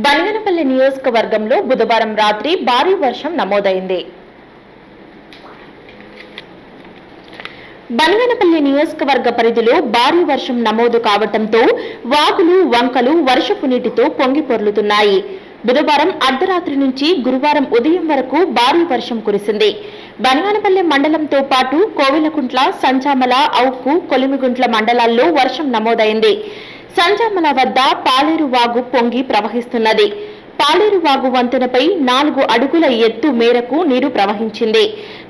బనగనపల్లి నియోజకవర్గంలో బుధవారం రాత్రి భారీ వర్షం నమోదైంది. బనగనపల్లి నియోజకవర్గ పరిధిలో భారీ వర్షం నమోదు కావడంతో వాగులు, వంకలు వర్షపు నీటితో పొంగిపొర్లుతున్నాయి. బుధవారం అర్ధరాత్రి నుంచి గురువారం ఉదయం వరకు భారీ వర్షం కురిసింది. బనగానపల్లి మండలంతో పాటు కోవెలకుంట్ల, సంచామల, ఔకు, కొలిమిగుంట్ల మండలాల్లో వర్షం నమోదైంది. సంచామల వద్ద పాలేరు వాగు పొంగి ప్రవహిస్తున్నది. పాలేరు వాగు వంతెనపై 4 అడుగుల ఎత్తు మేరకు నీరు ప్రవహించింది.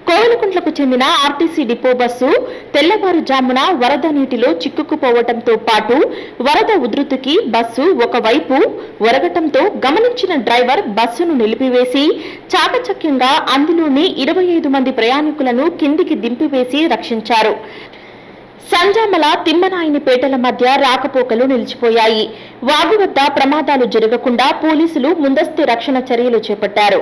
కోవెలకుంట్లకు చెందిన ఆర్టీసీ డిపో బస్సు తెల్లవారుజామున వరద నీటిలో చిక్కుకుపోవడంతో పాటు వరద ఉధృతికి బస్సు ఒకవైపు ఒరగటంతో గమనించిన డ్రైవర్ బస్సును నిలిపివేసి చాకచక్యంగా అందులోని 25 మంది ప్రయాణికులను కిందికి దింపివేసి రక్షించారు. సంజామల, తిమ్మనాయనిపేటల మధ్య రాకపోకలు నిలిచిపోయాయి. వాగు వద్ద ప్రమాదాలు జరగకుండా పోలీసులు ముందస్తు రక్షణ చర్యలు చేపట్టారు.